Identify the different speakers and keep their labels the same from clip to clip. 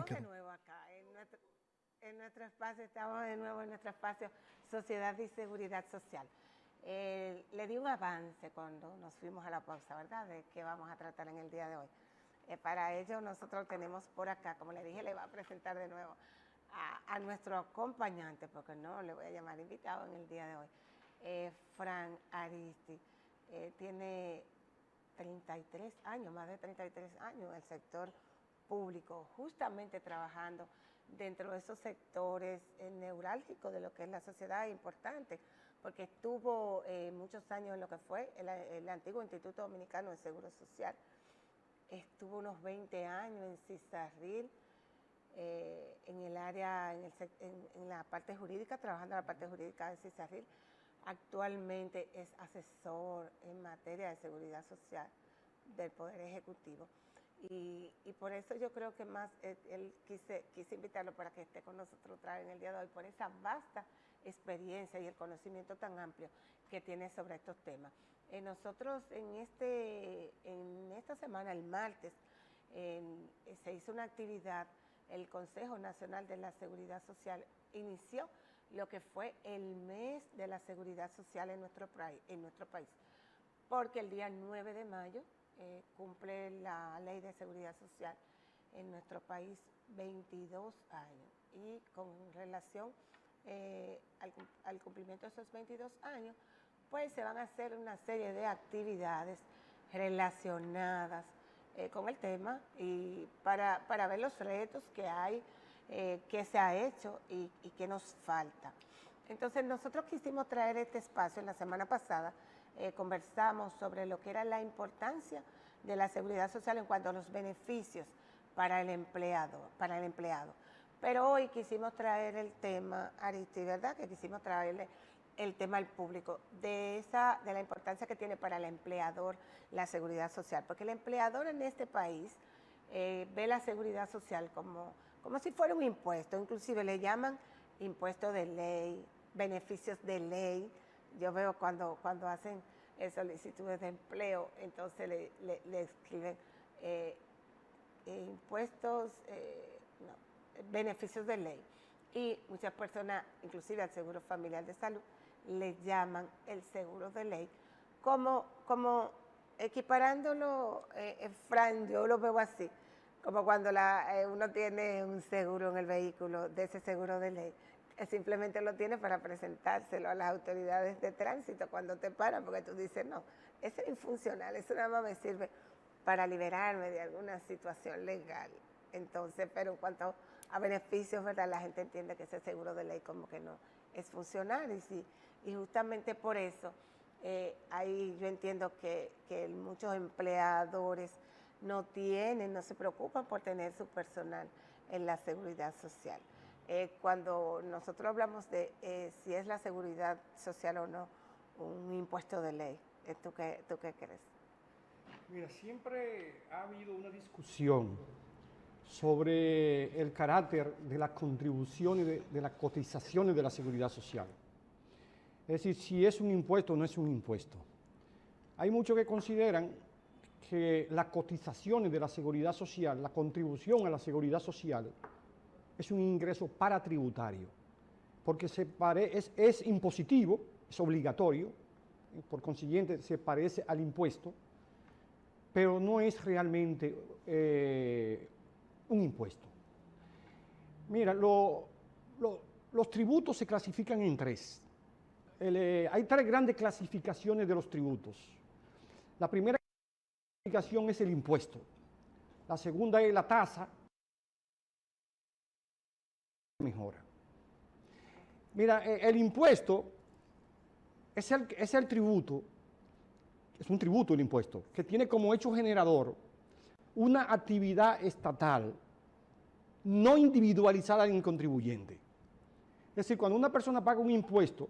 Speaker 1: Estamos de nuevo acá en nuestro espacio, estamos de nuevo en nuestro espacio Sociedad y Seguridad Social. Le di un avance cuando nos fuimos a la pausa, ¿verdad?, de qué vamos a tratar en el día de hoy. Para ello nosotros tenemos por acá, como le dije, le va a presentar de nuevo a nuestro acompañante, porque no le voy a llamar invitado en el día de hoy, Fran Aristi. Tiene 33 años, más de 33 años en el sector público, justamente trabajando dentro de esos sectores neurálgicos de lo que es la sociedad, importante, porque estuvo muchos años en lo que fue el antiguo Instituto Dominicano de Seguro Social, estuvo unos 20 años en CISARRIL, en el área, en la parte jurídica, trabajando en la parte jurídica de CISARRIL. Actualmente es asesor en materia de seguridad social del Poder Ejecutivo. Y por eso yo creo que más él quise invitarlo para que esté con nosotros otra vez en el día de hoy, por esa vasta experiencia y el conocimiento tan amplio que tiene sobre estos temas. Nosotros en esta semana, el martes, se hizo una actividad, el Consejo Nacional de la Seguridad Social inició lo que fue el mes de la seguridad social en nuestro país, porque el día 9 de mayo cumple la Ley de Seguridad Social en nuestro país 22 años, y con relación al cumplimiento de esos 22 años, pues se van a hacer una serie de actividades relacionadas con el tema, y para ver los retos que hay, qué se ha hecho y qué nos falta. Entonces nosotros quisimos traer este espacio. En la semana pasada conversamos sobre lo que era la importancia de la seguridad social en cuanto a los beneficios para el empleado. Pero hoy quisimos traer el tema, Aristi, ¿verdad?, que quisimos traerle el tema al público de la importancia que tiene para el empleador la seguridad social, porque el empleador en este país ve la seguridad social como si fuera un impuesto, inclusive le llaman impuesto de ley, beneficios de ley. Yo veo cuando hacen solicitudes de empleo, entonces le escriben impuestos, beneficios de ley, y muchas personas, inclusive al seguro familiar de salud, le llaman el seguro de ley, como equiparándolo, Fran, yo lo veo así, como cuando uno tiene un seguro en el vehículo, de ese seguro de ley, que simplemente lo tiene para presentárselo a las autoridades de tránsito cuando te paran, porque tú dices, no, eso es infuncional, eso nada más me sirve para liberarme de alguna situación legal. Entonces, pero en cuanto a beneficios, ¿verdad?, la gente entiende que ese seguro de ley como que no es funcional, y justamente por eso ahí yo entiendo que muchos empleadores no se preocupan por tener su personal en la seguridad social. Cuando nosotros hablamos de si es la seguridad social o no un impuesto de ley, ¿tú qué crees?
Speaker 2: Mira, siempre ha habido una discusión sobre el carácter de las contribuciones, de las cotizaciones de la seguridad social. Es decir, si es un impuesto o no es un impuesto. Hay muchos que consideran que las cotizaciones de la seguridad social, la contribución a la seguridad social, es un ingreso paratributario, porque es impositivo, es obligatorio, por consiguiente se parece al impuesto, pero no es realmente un impuesto. Mira, los tributos se clasifican en tres. Hay tres grandes clasificaciones de los tributos. La primera clasificación es el impuesto. La segunda es la tasa. Mejora. Mira, el impuesto es el tributo, es un tributo el impuesto, que tiene como hecho generador una actividad estatal no individualizada en el contribuyente. Es decir, cuando una persona paga un impuesto,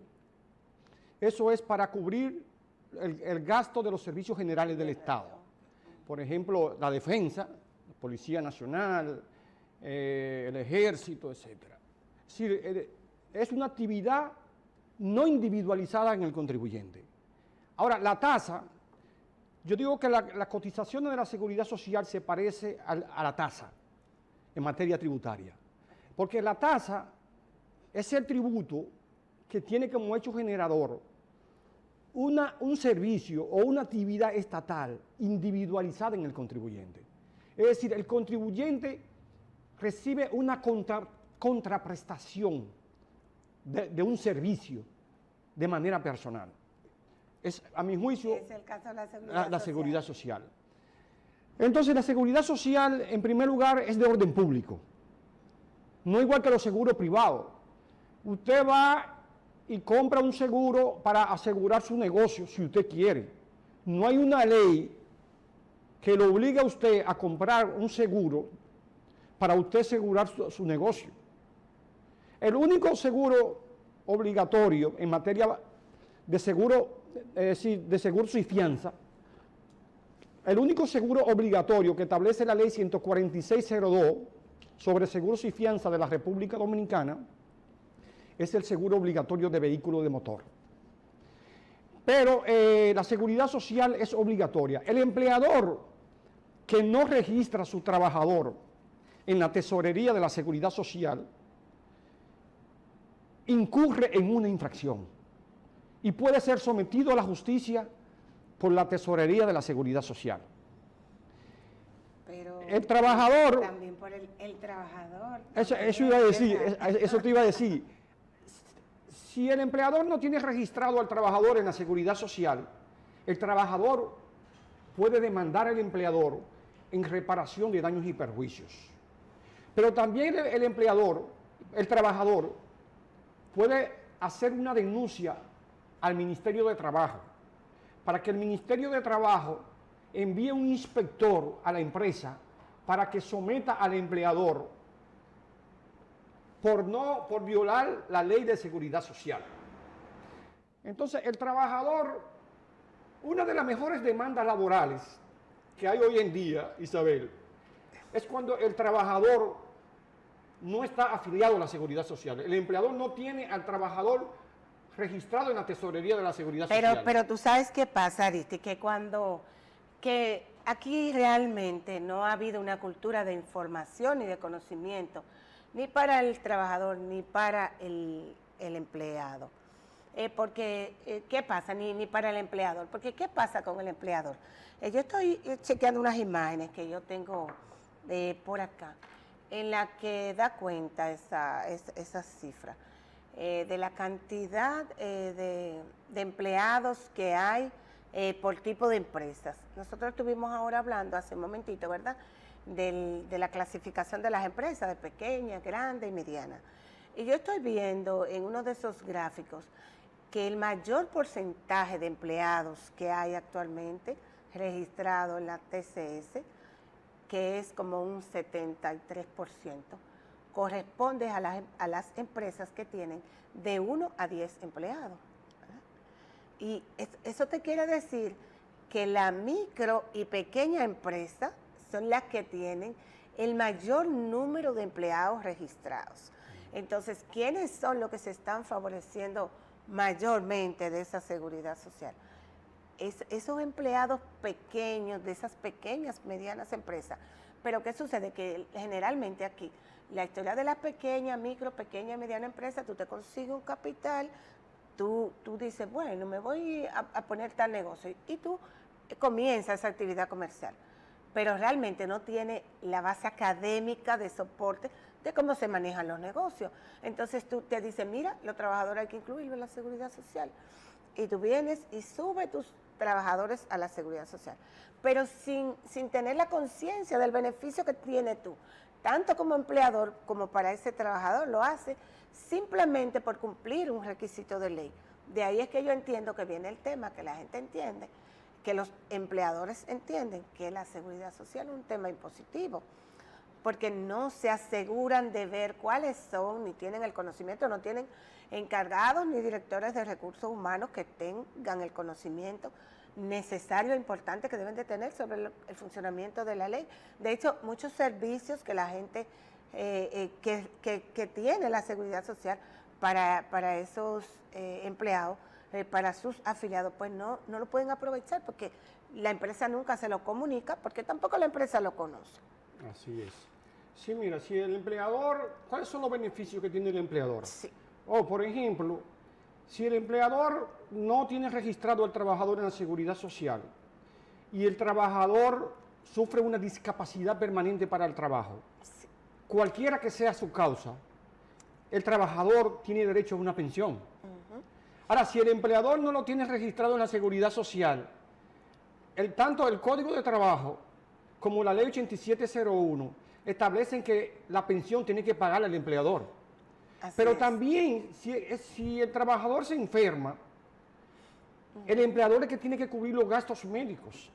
Speaker 2: eso es para cubrir el gasto de los servicios generales del Estado. Por ejemplo, la defensa, la Policía Nacional, el Ejército, etc. Es decir, es una actividad no individualizada en el contribuyente. Ahora, la tasa, yo digo que la cotización de la seguridad social se parece a la tasa. en materia tributaria. Porque la tasa es el tributo que tiene como hecho generador un servicio o una actividad estatal individualizada en el contribuyente. Es decir, el contribuyente recibe una contraprestación de un servicio de manera personal. Es, a mi juicio,
Speaker 1: es el caso de la
Speaker 2: seguridad social. Entonces, la seguridad social, en primer lugar, es de orden público. No igual que los seguros privados. Usted va y compra un seguro para asegurar su negocio, si usted quiere. No hay una ley que lo obligue a usted a comprar un seguro para usted asegurar su negocio. El único seguro obligatorio en materia de seguro, de seguros y fianza, el único seguro obligatorio que establece la ley 14602 sobre seguros y fianza de la República Dominicana es el seguro obligatorio de vehículo de motor. Pero la seguridad social es obligatoria. El empleador que no registra a su trabajador en la tesorería de la seguridad social incurre en una infracción y puede ser sometido a la justicia por la tesorería de la seguridad social.
Speaker 1: Pero
Speaker 2: el trabajador...
Speaker 1: También por el trabajador.
Speaker 2: Eso iba a decir, eso te iba a decir. Si el empleador no tiene registrado al trabajador en la seguridad social, el trabajador puede demandar al empleador en reparación de daños y perjuicios. Pero también el trabajador, puede hacer una denuncia al Ministerio de Trabajo para que el Ministerio de Trabajo envíe un inspector a la empresa para que someta al empleador por violar la ley de seguridad social. Entonces, el trabajador, una de las mejores demandas laborales que hay hoy en día, Isabel, es cuando el trabajador no está afiliado a la seguridad social. El empleador no tiene al trabajador registrado en la tesorería de la seguridad social.
Speaker 1: Pero tú sabes qué pasa, Aristi, que aquí realmente no ha habido una cultura de información ni de conocimiento, ni para el trabajador ni para el empleado. Porque, ¿qué pasa? Ni para el empleador. Porque, ¿qué pasa con el empleador? Yo estoy chequeando unas imágenes que yo tengo por acá, en la que da cuenta esa cifra de la cantidad de empleados que hay por tipo de empresas. Nosotros estuvimos ahora hablando hace un momentito, ¿verdad?, de la clasificación de las empresas, de pequeñas, grandes y medianas. Y yo estoy viendo en uno de esos gráficos que el mayor porcentaje de empleados que hay actualmente registrado en la TCS, que es como un 73%, corresponde a las empresas que tienen de 1 a 10 empleados. ¿Verdad? Y eso te quiere decir que la micro y pequeña empresa son las que tienen el mayor número de empleados registrados. Entonces, ¿quiénes son los que se están favoreciendo mayormente de esa seguridad social? Esos empleados pequeños, de esas pequeñas, medianas empresas. Pero ¿qué sucede? Que generalmente aquí, la historia de la pequeña, micro, pequeña y mediana empresa, tú te consigues un capital, tú dices, bueno, me voy a poner tal negocio, y tú comienzas esa actividad comercial. Pero realmente no tiene la base académica de soporte de cómo se manejan los negocios. Entonces tú te dices, mira, los trabajadores hay que incluirlos en la seguridad social. Y tú vienes y subes tus trabajadores a la seguridad social, pero sin tener la conciencia del beneficio que tienes tú, tanto como empleador como para ese trabajador. Lo hace simplemente por cumplir un requisito de ley. De ahí es que yo entiendo que viene el tema, que la gente entiende, que los empleadores entienden que la seguridad social es un tema impositivo, porque no se aseguran de ver cuáles son, ni tienen el conocimiento, no tienen encargados ni directores de recursos humanos que tengan el conocimiento necesario e importante que deben de tener sobre el funcionamiento de la ley. De hecho, muchos servicios que la gente que tiene la seguridad social para esos empleados, para sus afiliados, pues no lo pueden aprovechar porque la empresa nunca se lo comunica, porque tampoco la empresa lo conoce.
Speaker 2: Así es. Sí, mira, si el empleador, ¿cuáles son los beneficios que tiene el empleador?
Speaker 1: Sí.
Speaker 2: O, por ejemplo, si el empleador no tiene registrado al trabajador en la seguridad social y el trabajador sufre una discapacidad permanente para el trabajo,
Speaker 1: Sí.
Speaker 2: cualquiera que sea su causa, el trabajador tiene derecho a una pensión. Ahora, si el empleador no lo tiene registrado en la seguridad social, tanto el Código de Trabajo como la Ley 8701 establecen que la pensión tiene que pagar al empleador.
Speaker 1: Así
Speaker 2: Pero
Speaker 1: es.
Speaker 2: también, si el trabajador se enferma, el empleador es que tiene que cubrir los gastos médicos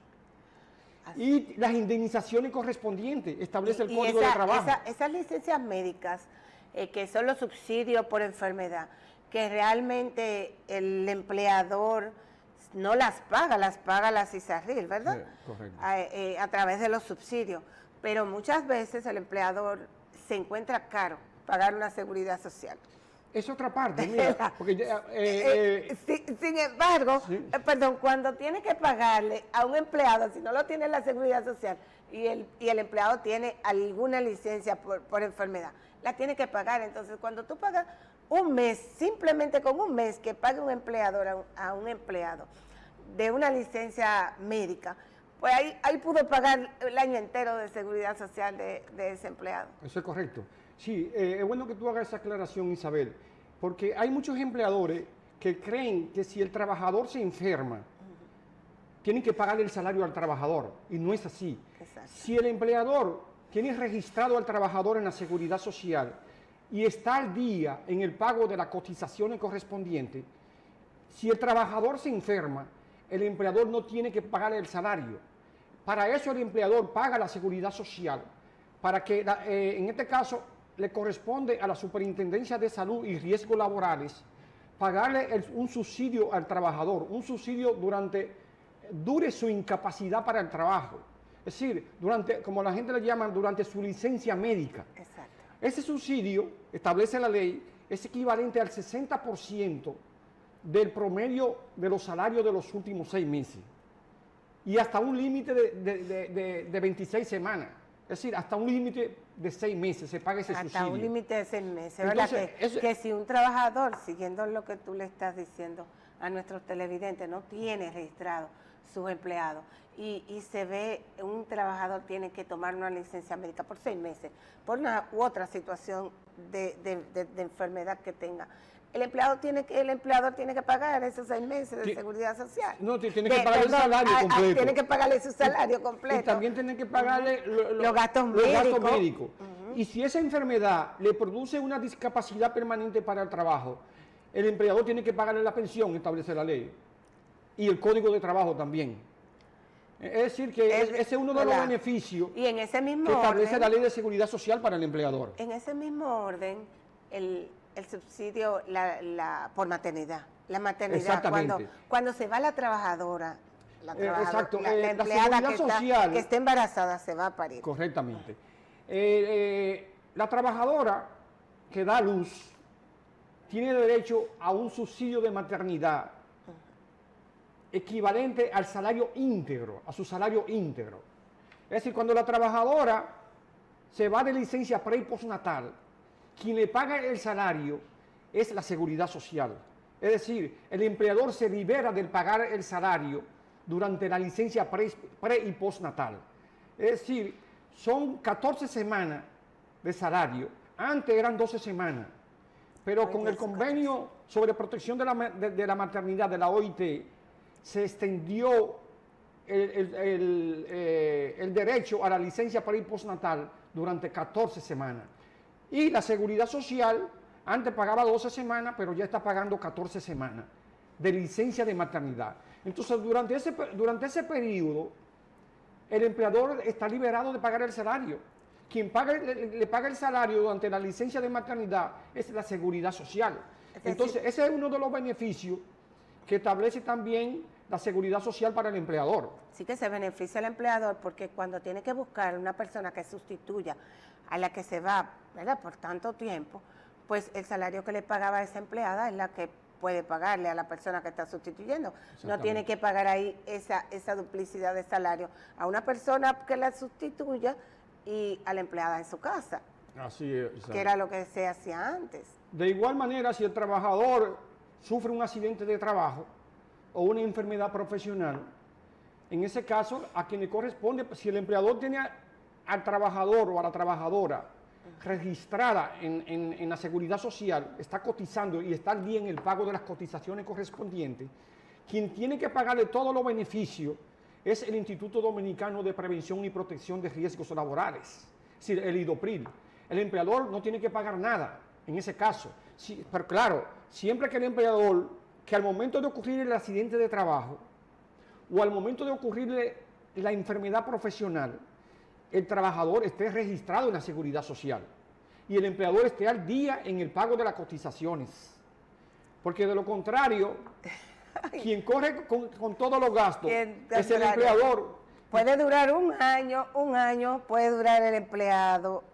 Speaker 2: y las indemnizaciones correspondientes, establece el Código de Trabajo.
Speaker 1: Esas licencias médicas, que son los subsidios por enfermedad, que realmente el empleador no las paga la CISARRIL, ¿verdad?
Speaker 2: Sí, correcto.
Speaker 1: A través de los subsidios. Pero muchas veces el empleador se encuentra caro pagar una seguridad social.
Speaker 2: Es otra parte, mira, porque
Speaker 1: Sin embargo,
Speaker 2: sí.
Speaker 1: Perdón, cuando tiene que pagarle a un empleado, si no lo tiene en la seguridad social y el empleado tiene alguna licencia por enfermedad, la tiene que pagar. Entonces, cuando tú pagas un mes, simplemente con un mes que pague un empleador a un empleado de una licencia médica, pues ahí pudo pagar el año entero de seguridad social de ese empleado.
Speaker 2: Eso es correcto. Sí, es bueno que tú hagas esa aclaración, Isabel, porque hay muchos empleadores que creen que si el trabajador se enferma, tienen que pagarle el salario al trabajador, y no es así.
Speaker 1: Exacto.
Speaker 2: Si el empleador tiene registrado al trabajador en la seguridad social y está al día en el pago de las cotizaciones correspondientes, si el trabajador se enferma, el empleador no tiene que pagarle el salario. Para eso el empleador paga la seguridad social, para que en este caso le corresponde a la Superintendencia de Salud y Riesgos Laborales pagarle un subsidio al trabajador, un subsidio dure su incapacidad para el trabajo. Es decir, como la gente le llama, durante su licencia médica.
Speaker 1: Exacto.
Speaker 2: Ese subsidio, establece la ley, es equivalente al 60% del promedio de los salarios de los últimos 6 meses. Y hasta un límite de 26 semanas. Es decir, hasta un límite de 6 meses se paga ese subsidio.
Speaker 1: Hasta un límite de 6 meses.
Speaker 2: Entonces,
Speaker 1: ¿Verdad? Que si un trabajador, siguiendo lo que tú le estás diciendo a nuestros televidentes, no tiene registrado sus empleados y se ve un trabajador tiene que tomar una licencia médica por 6 meses, por una u otra situación de enfermedad que tenga, el empleador tiene que pagar esos 6 meses de seguridad social.
Speaker 2: No, tiene que pagar el salario completo.
Speaker 1: Tiene que pagarle su salario completo.
Speaker 2: Y también tiene que pagarle
Speaker 1: los gastos médicos.
Speaker 2: Y si esa enfermedad le produce una discapacidad permanente para el trabajo, el empleador tiene que pagarle la pensión, establece la ley. Y el Código de Trabajo también. Es decir, que ese es uno de los beneficios
Speaker 1: y en ese mismo
Speaker 2: que establece
Speaker 1: orden,
Speaker 2: la Ley de Seguridad Social para el empleador.
Speaker 1: En ese mismo orden, el subsidio por maternidad. La maternidad, cuando se va la trabajadora,
Speaker 2: exacto,
Speaker 1: la empleada que está embarazada se va a parir.
Speaker 2: Correctamente. La trabajadora que da luz tiene derecho a un subsidio de maternidad equivalente al salario íntegro, a su salario íntegro. Es decir, cuando la trabajadora se va de licencia pre y postnatal, quien le paga el salario es la seguridad social. Es decir, el empleador se libera del pagar el salario durante la licencia pre y postnatal. Es decir, son 14 semanas de salario. Antes eran 12 semanas. Pero con el convenio sobre protección de la maternidad de la OIT, se extendió el derecho a la licencia pre y postnatal durante 14 semanas. Y la seguridad social antes pagaba 12 semanas, pero ya está pagando 14 semanas de licencia de maternidad. Entonces, durante ese periodo, el empleador está liberado de pagar el salario. Quien le paga el salario durante la licencia de maternidad es la seguridad social. Entonces, ese es uno de los beneficios que establece también la seguridad social para el empleador.
Speaker 1: Sí, que se beneficia al empleador, porque cuando tiene que buscar una persona que sustituya a la que se va, ¿verdad?, por tanto tiempo, pues el salario que le pagaba a esa empleada es la que puede pagarle a la persona que está sustituyendo. No tiene que pagar ahí esa duplicidad de salario a una persona que la sustituya y a la empleada en su casa,
Speaker 2: Así es.
Speaker 1: que era lo que se hacía antes.
Speaker 2: De igual manera, si el trabajador sufre un accidente de trabajo o una enfermedad profesional, en ese caso, a quien le corresponde, si el empleador tiene al trabajador o a la trabajadora registrada en la seguridad social, está cotizando y está al día en el pago de las cotizaciones correspondientes, quien tiene que pagarle todos los beneficios es el Instituto Dominicano de Prevención y Protección de Riesgos Laborales, es decir, el IDOPRIL. El empleador no tiene que pagar nada en ese caso. Sí, pero claro, siempre que el empleador, que al momento de ocurrir el accidente de trabajo o al momento de ocurrirle la enfermedad profesional, el trabajador esté registrado en la seguridad social y el empleador esté al día en el pago de las cotizaciones. Porque de lo contrario, quien corre con todos los gastos es el empleador.
Speaker 1: Puede durar un año puede durar el empleado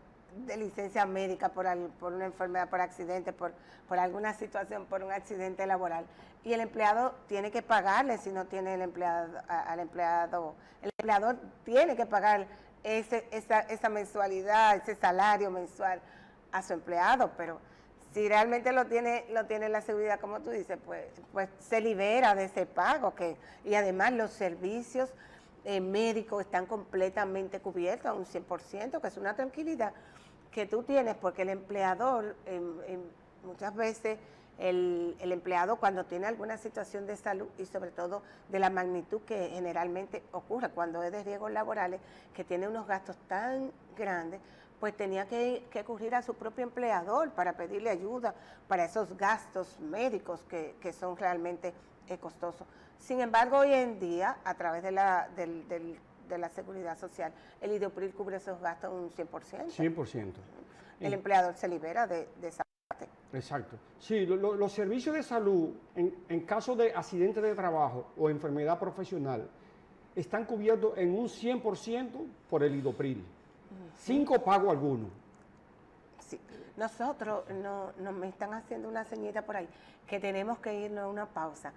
Speaker 1: de licencia médica por una enfermedad, por accidente, por alguna situación, por un accidente laboral. Y el empleado tiene que pagarle si no tiene el empleado, al empleado. El empleador tiene que pagar esa mensualidad, ese salario mensual a su empleado, pero si realmente lo tiene la seguridad, como tú dices, pues se libera de ese pago. Y además los servicios médicos están completamente cubiertos a un 100%, que es una tranquilidad que tú tienes, porque el empleador, muchas veces el empleado cuando tiene alguna situación de salud y sobre todo de la magnitud que generalmente ocurre cuando es de riesgos laborales, que tiene unos gastos tan grandes, pues tenía que recurrir a su propio empleador para pedirle ayuda para esos gastos médicos que son realmente costosos. Sin embargo, hoy en día, a través de la seguridad social, el IDOPRIL cubre esos gastos un 100%.
Speaker 2: 100%.
Speaker 1: El empleador se libera de esa parte.
Speaker 2: Exacto. Sí, los servicios de salud, en caso de accidente de trabajo o enfermedad profesional, están cubiertos en un 100% por el IDOPRIL, sin copago alguno.
Speaker 1: Sí. Nosotros, me están haciendo una señita por ahí, que tenemos que irnos a una pausa.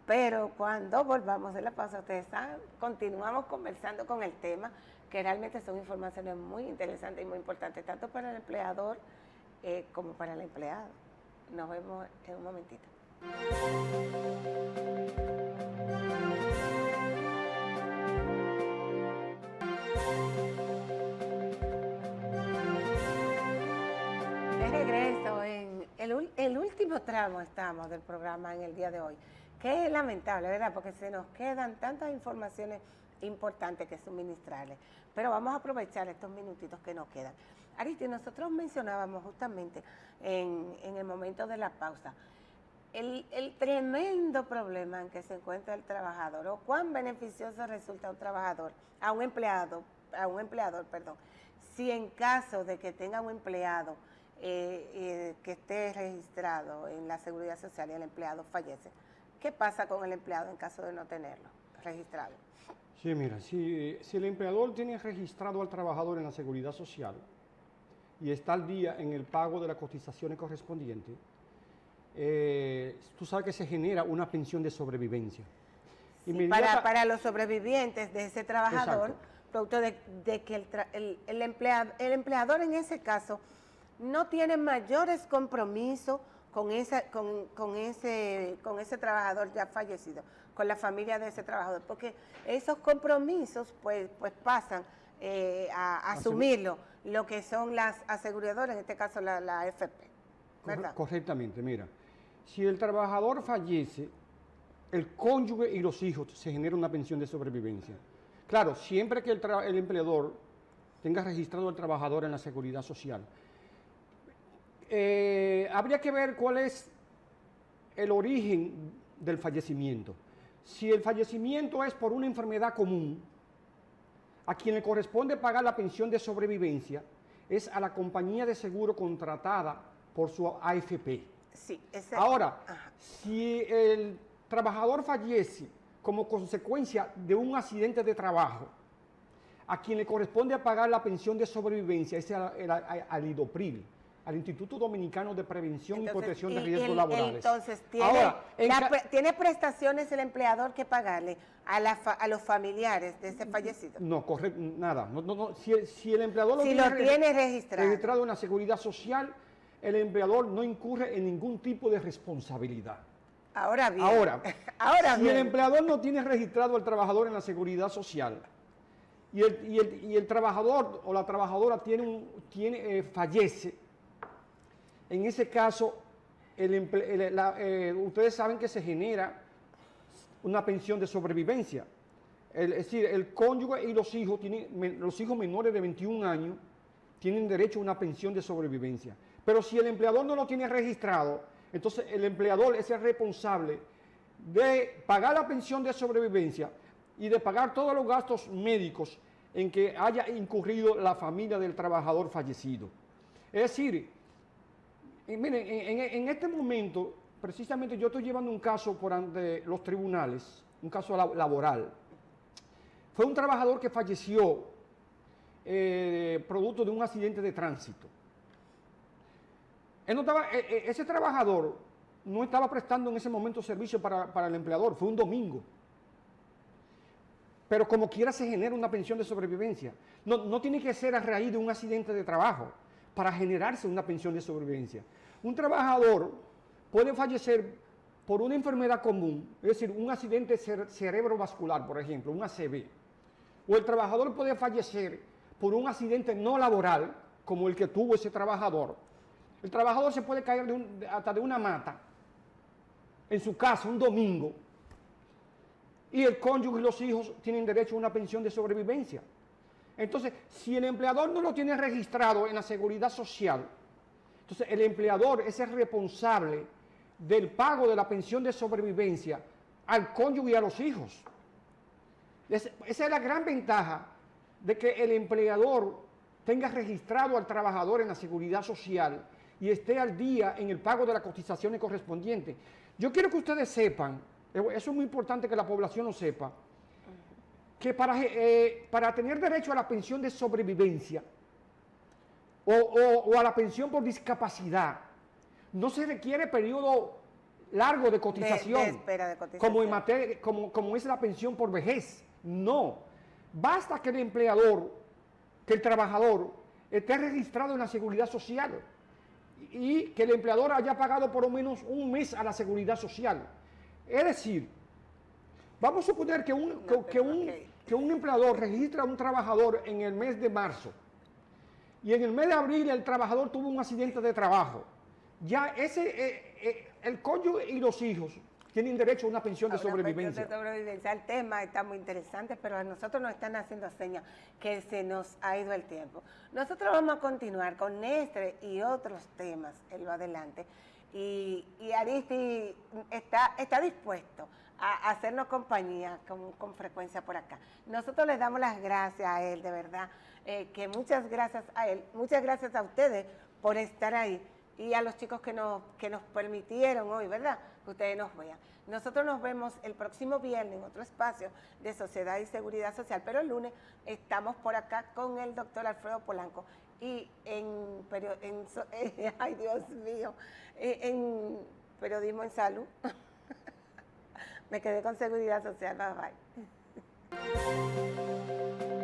Speaker 1: Pero cuando volvamos de la pausa, ustedes saben, continuamos conversando con el tema, que realmente son informaciones muy interesantes y muy importantes, tanto para el empleador como para el empleado. Nos vemos en un momentito. De regreso, en el último tramo estamos del programa en el día de hoy. Que es lamentable, ¿verdad? Porque se nos quedan tantas informaciones importantes que suministrarles. Pero vamos a aprovechar estos minutitos que nos quedan. Aristi, nosotros mencionábamos justamente en el momento de la pausa el tremendo problema en que se encuentra el trabajador, o cuán beneficioso resulta un trabajador, a un empleador, si en caso de que tenga un empleado que esté registrado en la Seguridad Social y el empleado fallece. ¿Qué pasa con el empleado en caso de no tenerlo registrado?
Speaker 2: Sí, mira, si el empleador tiene registrado al trabajador en la Seguridad Social y está al día en el pago de las cotizaciones correspondientes, tú sabes que se genera una pensión de sobrevivencia.
Speaker 1: Sí, para los sobrevivientes de ese trabajador, exacto, producto de que el empleador en ese caso no tiene mayores compromisos con ese trabajador ya fallecido, con la familia de ese trabajador, porque esos compromisos pues pasan a asumirlo lo que son las aseguradoras, en este caso la AFP, ¿verdad?
Speaker 2: Correctamente, mira, si el trabajador fallece, el cónyuge y los hijos se genera una pensión de sobrevivencia. Claro, siempre que el empleador tenga registrado al trabajador en la Seguridad Social. Habría que ver cuál es el origen del fallecimiento. Si el fallecimiento es por una enfermedad común, a quien le corresponde pagar la pensión de sobrevivencia es a la compañía de seguro contratada por su AFP.
Speaker 1: Sí,
Speaker 2: ahora, si el trabajador fallece como consecuencia de un accidente de trabajo, a quien le corresponde pagar la pensión de sobrevivencia es al IDOPRIL, al Instituto Dominicano de Prevención
Speaker 1: Entonces,
Speaker 2: y Protección de Riesgos Laborales.
Speaker 1: Entonces,
Speaker 2: Ahora,
Speaker 1: ¿tiene prestaciones el empleador que pagarle a los familiares de ese fallecido?
Speaker 2: No, correcto, nada. Si el empleador
Speaker 1: lo tiene
Speaker 2: registrado en la Seguridad Social, el empleador no incurre en ningún tipo de responsabilidad.
Speaker 1: Ahora bien.
Speaker 2: Si el empleador no tiene registrado al trabajador en la Seguridad Social y el trabajador o la trabajadora fallece, en ese caso, ustedes saben que se genera una pensión de sobrevivencia. Es decir, el cónyuge y los hijos menores de 21 años tienen derecho a una pensión de sobrevivencia. Pero si el empleador no lo tiene registrado, entonces el empleador es el responsable de pagar la pensión de sobrevivencia y de pagar todos los gastos médicos en que haya incurrido la familia del trabajador fallecido. Es decir, miren, en este momento, precisamente yo estoy llevando un caso por ante los tribunales, un caso laboral. Fue un trabajador que falleció producto de un accidente de tránsito. Ese trabajador no estaba prestando en ese momento servicio para el empleador, fue un domingo. Pero como quiera se genera una pensión de sobrevivencia. No tiene que ser a raíz de un accidente de trabajo para generarse una pensión de sobrevivencia. Un trabajador puede fallecer por una enfermedad común, es decir, un accidente cerebrovascular, por ejemplo, un ACV. O el trabajador puede fallecer por un accidente no laboral, como el que tuvo ese trabajador. El trabajador se puede caer hasta de una mata, en su casa, un domingo, y el cónyuge y los hijos tienen derecho a una pensión de sobrevivencia. Entonces, si el empleador no lo tiene registrado en la Seguridad Social, entonces el empleador es el responsable del pago de la pensión de sobrevivencia al cónyuge y a los hijos. Esa es la gran ventaja de que el empleador tenga registrado al trabajador en la Seguridad Social y esté al día en el pago de las cotizaciones correspondientes. Yo quiero que ustedes sepan, eso es muy importante que la población lo sepa, que para tener derecho a la pensión de sobrevivencia o a la pensión por discapacidad, no se requiere periodo largo de cotización,
Speaker 1: de espera de cotización.
Speaker 2: como es la pensión por vejez. No, basta que el trabajador esté registrado en la Seguridad Social y que el empleador haya pagado por lo menos un mes a la Seguridad Social. Es decir, vamos a suponer que un empleador registra a un trabajador en el mes de marzo y en el mes de abril el trabajador tuvo un accidente de trabajo. Ya el cónyuge y los hijos tienen derecho a una pensión de sobrevivencia.
Speaker 1: El tema está muy interesante, pero a nosotros nos están haciendo señas que se nos ha ido el tiempo. Nosotros vamos a continuar con este y otros temas en lo adelante. Y Aristi está dispuesto a hacernos compañía con frecuencia por acá. Nosotros les damos las gracias a él, de verdad, que muchas gracias a él, muchas gracias a ustedes por estar ahí y a los chicos que nos permitieron hoy, ¿verdad?, que ustedes nos vean. Nosotros nos vemos el próximo viernes en otro espacio de Sociedad y Seguridad Social, pero el lunes estamos por acá con el doctor Alfredo Polanco y ay Dios mío, en Periodismo en Salud. Me quedé con Seguridad Social, bye bye.